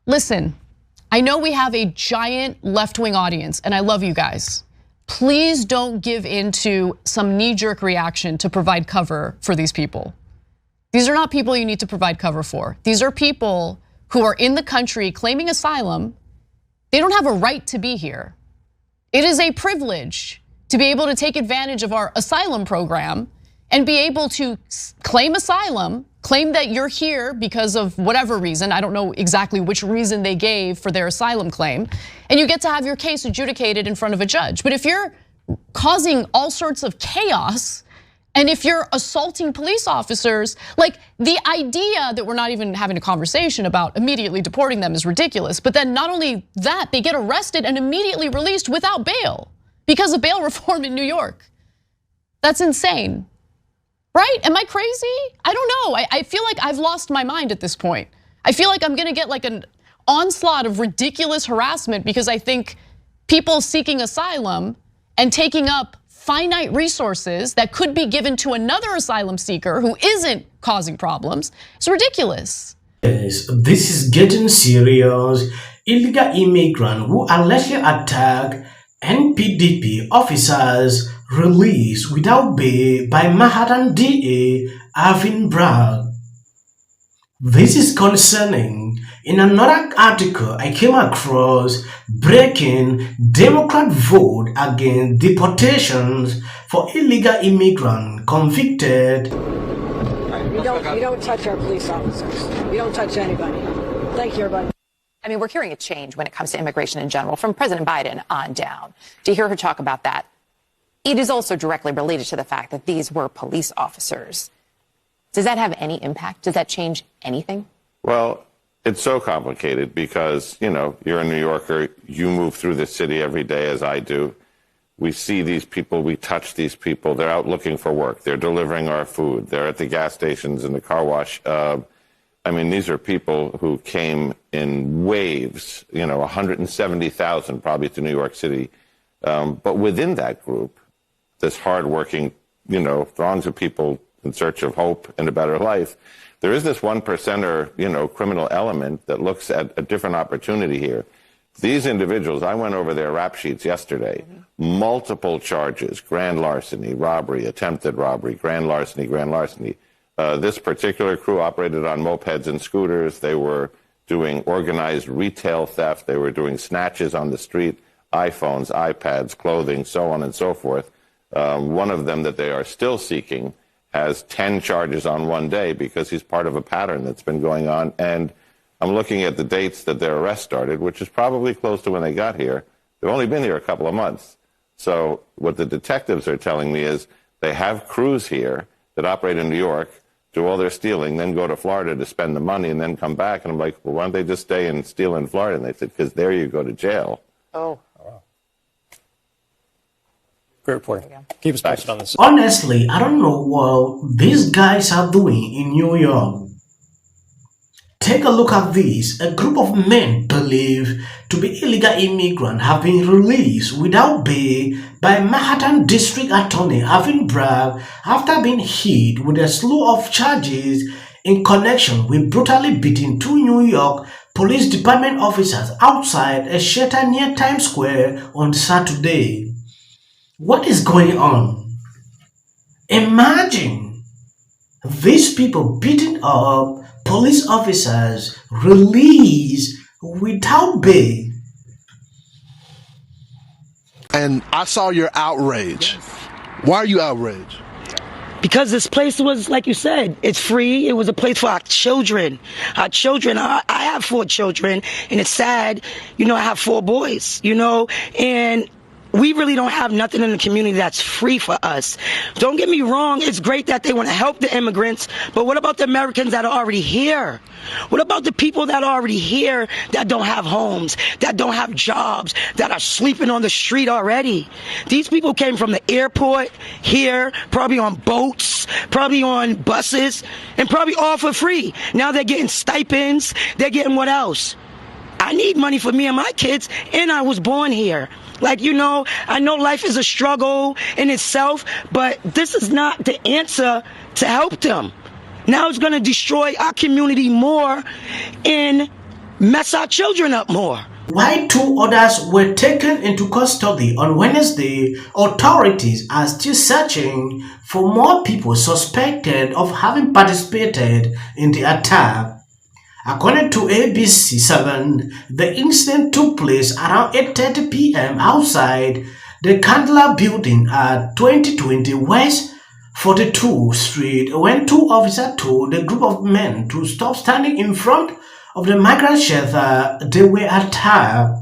Listen, I know we have a giant left-wing audience, and I love you guys. Please don't give in to some knee-jerk reaction to provide cover for these people. These are not people you need to provide cover for. These are people who are in the country claiming asylum. They don't have a right to be here. It is a privilege to be able to take advantage of our asylum program and be able to claim asylum, claim that you're here because of whatever reason. I don't know exactly which reason they gave for their asylum claim. And you get to have your case adjudicated in front of a judge. But if you're causing all sorts of chaos, and if you're assaulting police officers, like the idea that we're not even having a conversation about immediately deporting them is ridiculous. But then not only that, they get arrested and immediately released without bail because of bail reform in New York. That's insane, right? Am I crazy? I don't know. I feel like I've lost my mind at this point. I feel like I'm gonna get like an onslaught of ridiculous harassment because I think people seeking asylum and taking up finite resources that could be given to another asylum seeker who isn't causing problems. It's ridiculous. Yes, this is getting serious. Illegal immigrant who allegedly attacked NPDP officers released without bail by Manhattan DA Arvin Bragg. This is concerning. In another article I came across, breaking Democrat vote against deportations for illegal immigrant convicted. We don't touch our police officers. We don't touch anybody. Thank you, everybody. I mean, we're hearing a change when it comes to immigration in general from President Biden on down. To hear her talk about that, it is also directly related to the fact that these were police officers. Does that have any impact? Does that change anything? Well, it's so complicated because, you're a New Yorker, you move through the city every day as I do. We see these people, we touch these people, they're out looking for work, they're delivering our food, they're at the gas stations and the car wash. These are people who came in waves, 170,000 probably to New York City. But within that group, this hardworking, throngs of people in search of hope and a better life, there is this 1%er, criminal element that looks at a different opportunity here. These individuals, I went over their rap sheets yesterday, multiple charges, grand larceny, robbery, attempted robbery, grand larceny, grand larceny. This particular crew operated on mopeds and scooters. They were doing organized retail theft. They were doing snatches on the street, iPhones, iPads, clothing, so on and so forth. One of them that they are still seeking has 10 charges on one day because he's part of a pattern that's been going on. And I'm looking at the dates that their arrest started, which is probably close to when they got here. They've only been here a couple of months. So what the detectives are telling me is they have crews here that operate in New York, do all their stealing, then go to Florida to spend the money and then come back. And I'm like, well, why don't they just stay and steal in Florida? And they said, because there you go to jail. Oh. Great reporting. Keep us posted on this. Honestly, I don't know what these guys are doing in New York. Take a look at this. A group of men believed to be illegal immigrants have been released without bail by Manhattan District Attorney Arvin Bragg after being hit with a slew of charges in connection with brutally beating two New York Police Department officers outside a shelter near Times Square on Saturday. What is going on? Imagine these people beating up police officers released without bail. And I saw your outrage. Yes. Why are you outraged? Because this place was, like you said, it's free. It was a place for our children. Our children, I have 4 children, and it's sad, I have 4 boys, and we really don't have nothing in the community that's free for us. Don't get me wrong, it's great that they want to help the immigrants, but what about the Americans that are already here? What about the people that are already here that don't have homes, that don't have jobs, that are sleeping on the street already? These people came from the airport here, probably on boats, probably on buses, and probably all for free. Now they're getting stipends, they're getting what else? I need money for me and my kids, and I was born here. I know life is a struggle in itself, but this is not the answer to help them. Now it's going to destroy our community more, and mess our children up more. While 2 others were taken into custody on Wednesday, authorities are still searching for more people suspected of having participated in the attack. According to ABC7, the incident took place around 8:30 p.m. outside the Candler building at 2020 West 42th Street when 2 officers told a group of men to stop standing in front of the migrant shelter they were attacked.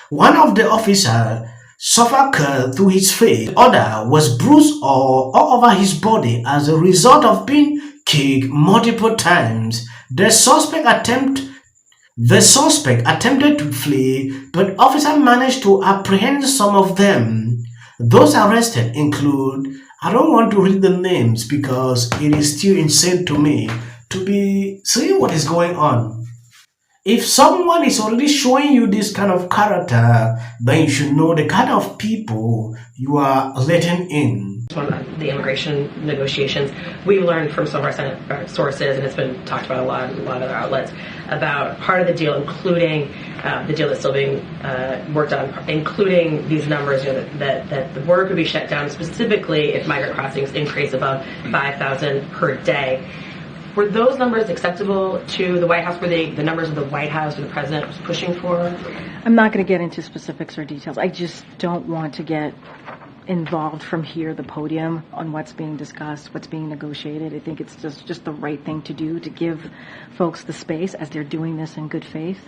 One of the officers suffered cut through his face. The other was bruised all over his body as a result of being kicked multiple times. The suspect attempted to flee, but officers managed to apprehend some of them. Those arrested include, I don't want to read the names because it is still insane to me to be seeing what is going on. If someone is already showing you this kind of character, then you should know the kind of people you are letting in. The immigration negotiations, we've learned from some of our Senate sources, and it's been talked about a lot of other outlets, about part of the deal, including the deal that's still being worked on, including these numbers, that the border could be shut down, specifically if migrant crossings increase above 5,000 per day. Were those numbers acceptable to the White House? Were they the numbers of the White House or the president was pushing for? I'm not going to get into specifics or details. I just don't want to get involved from here, the podium, on what's being discussed, what's being negotiated. I think it's just the right thing to do to give folks the space as they're doing this in good faith.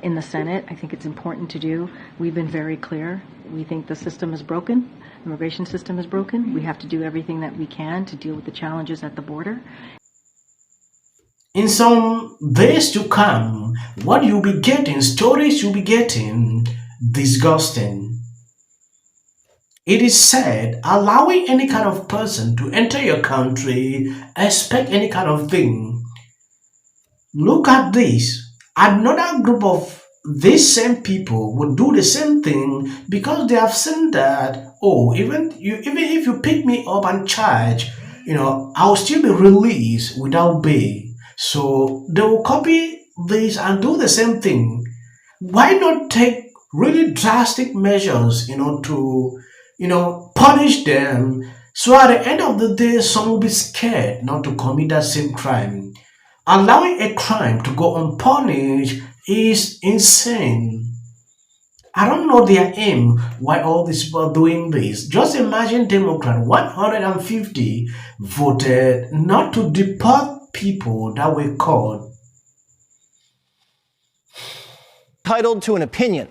In the Senate, I think it's important to do. We've been very clear. We think the system is broken. The immigration system is broken. We have to do everything that we can to deal with the challenges at the border. In some days to come, what you'll be getting, stories you'll be getting, disgusting. It is said, allowing any kind of person to enter your country, expect any kind of thing. Look at this. Another group of these same people would do the same thing because they have seen that, oh, even if you pick me up and charge, I'll still be released without bail. So they will copy this and do the same thing. Why not take really drastic measures, to, punish them, so at the end of the day, some will be scared not to commit that same crime. Allowing a crime to go unpunished is insane. I don't know their aim, why all these people are doing this. Just imagine Democrat 150 voted not to deport people that were caught. Entitled to an opinion.